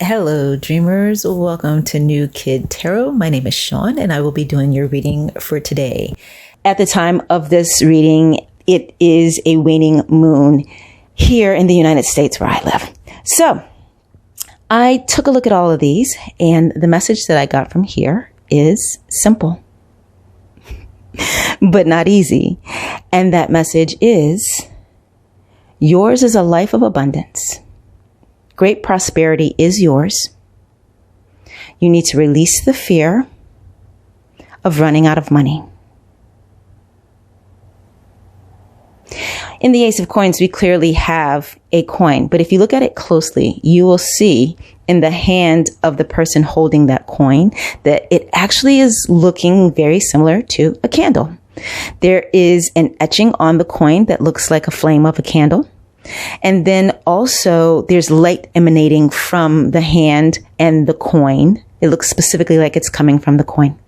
Hello, dreamers. Welcome to New Kid Tarot. My name is Sean, and I will be doing your reading for today. At the time of this reading, it is a waning moon here in the United States where I live. So I took a look at all of these, and the message that I got from here is simple, but not easy. And that message is, yours is a life of abundance. Great prosperity is yours. You need to release the fear of running out of money. In the Ace of Coins, we clearly have a coin, but if you look at it closely, you will see in the hand of the person holding that coin that it actually is looking very similar to a candle. There is an etching on the coin that looks like a flame of a candle. And then also there's light emanating from the hand and the coin. It looks specifically like it's coming from the coin.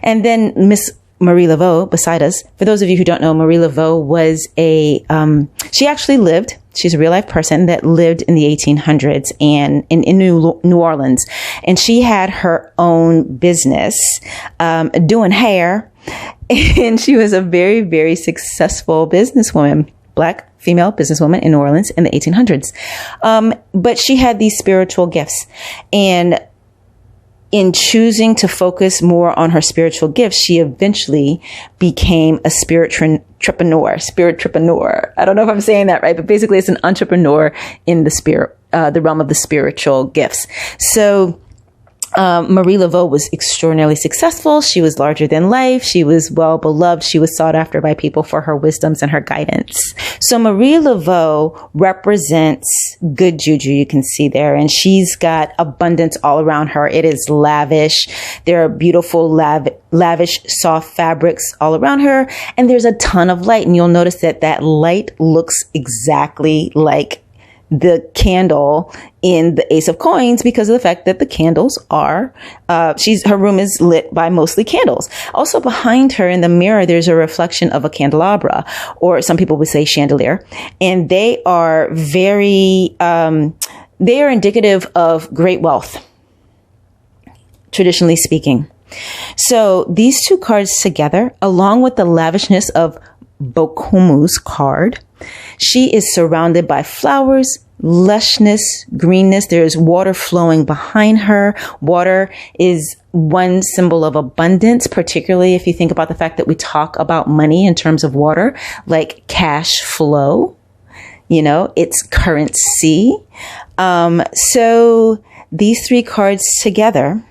And then Miss Marie Laveau beside us. For those of you who don't know, Marie Laveau was she actually lived, she's a real life person that lived in the 1800s and in New Orleans. And she had her own business doing hair. And she was a very, very successful businesswoman, Black female businesswoman in New Orleans in the 1800s. But she had these spiritual gifts. And in choosing to focus more on her spiritual gifts, she eventually became a spirit trepreneur. I don't know if I'm saying that right, but basically it's an entrepreneur in the realm of the spiritual gifts. So Marie Laveau was extraordinarily successful. She was larger than life. She was well beloved. She was sought after by people for her wisdoms and her guidance. So Marie Laveau represents good juju, you can see there, and she's got abundance all around her. It is lavish. There are beautiful, lavish, soft fabrics all around her, and there's a ton of light. And you'll notice that that light looks exactly like the candle in the Ace of Coins because of the fact that the candles are, her room is lit by mostly candles. Also behind her in the mirror, there's a reflection of a candelabra, or some people would say chandelier. And they are they are indicative of great wealth, traditionally speaking. So these two cards together, along with the lavishness of Bokomu's card, she is surrounded by flowers, lushness, greenness. There's water flowing behind her. Water is one symbol of abundance, particularly if you think about the fact that we talk about money in terms of water, like cash flow. You know, it's currency. So these three cards together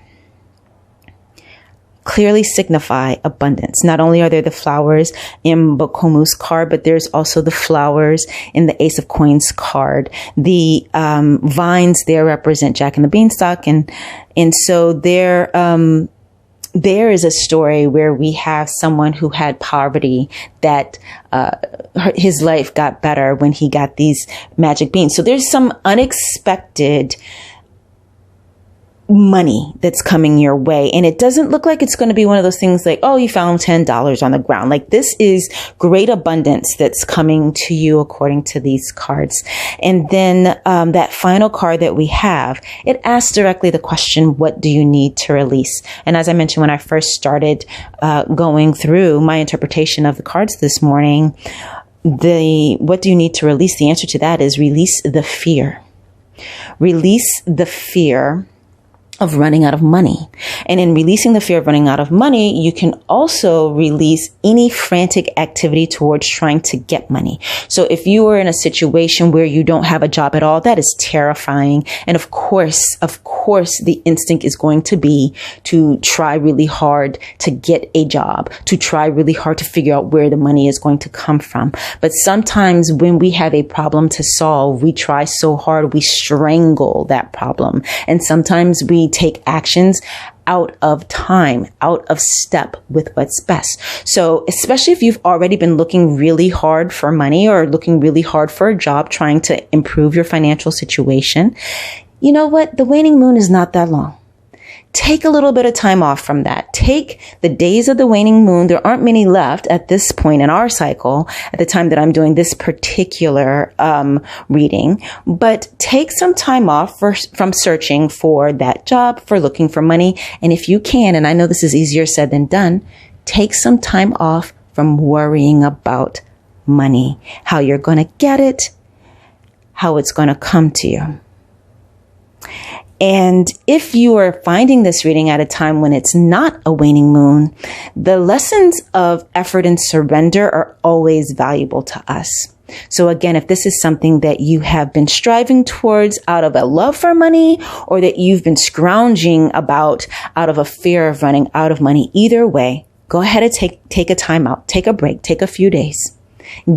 clearly signify abundance. Not only are there the flowers in Bokomu's card, but there's also the flowers in the Ace of Coins card. The vines there represent Jack and the Beanstalk, and so there is a story where we have someone who had poverty that his life got better when he got these magic beans. So there's some unexpected money that's coming your way. And it doesn't look like it's going to be one of those things like, oh, you found $10 on the ground. Like, this is great abundance that's coming to you according to these cards. And then that final card that we have, it asks directly the question, what do you need to release? And as I mentioned, when I first started going through my interpretation of the cards this morning, what do you need to release? The answer to that is release the fear. Release the fear of running out of money. And in releasing the fear of running out of money, you can also release any frantic activity towards trying to get money. So if you are in a situation where you don't have a job at all, that is terrifying. And of course, the instinct is going to be to try really hard to get a job, to try really hard to figure out where the money is going to come from. But sometimes when we have a problem to solve, we try so hard, we strangle that problem. And sometimes we take actions out of time, out of step with what's best. So especially if you've already been looking really hard for money or looking really hard for a job, trying to improve your financial situation, you know what? The waning moon is not that long. take a little bit of time off from that. Take the days of the waning moon. There aren't many left at this point in our cycle at the time that I'm doing this particular reading, but take some time off from searching for that job, for looking for money. And if you can, and I know this is easier said than done, take some time off from worrying about money, how you're going to get it, how it's going to come to you. And if you are finding this reading at a time when it's not a waning moon, the lessons of effort and surrender are always valuable to us. So again, if this is something that you have been striving towards out of a love for money, or that you've been scrounging about out of a fear of running out of money, either way, go ahead and take a time out, take a break, take a few days.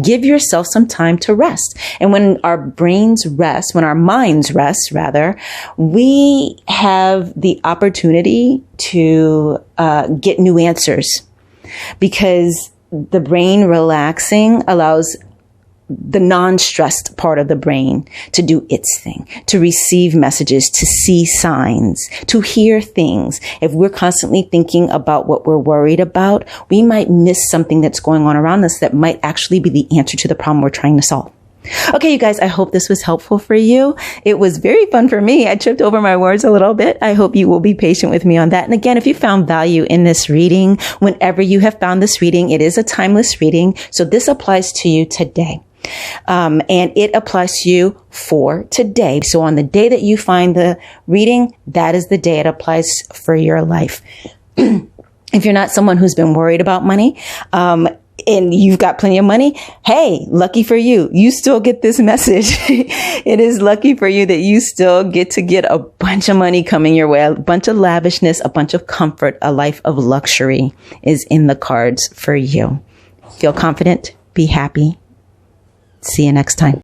Give yourself some time to rest. And when our brains rest, when our minds rest, rather, we have the opportunity to get new answers, because the brain relaxing allows the non-stressed part of the brain to do its thing, to receive messages, to see signs, to hear things. If we're constantly thinking about what we're worried about, we might miss something that's going on around us that might actually be the answer to the problem we're trying to solve. Okay, you guys, I hope this was helpful for you. It was very fun for me. I tripped over my words a little bit. I hope you will be patient with me on that. And again, if you found value in this reading, whenever you have found this reading, it is a timeless reading. So this applies to you today. And it applies to you for today. So on the day that you find the reading, that is the day it applies for your life. If you're not someone who's been worried about money, and you've got plenty of money, hey, lucky for you. You still get this message. It is lucky for you that you still get to get a bunch of money coming your way, a bunch of lavishness, a bunch of comfort, a life of luxury is in the cards for you. Feel confident, be happy. See you next time.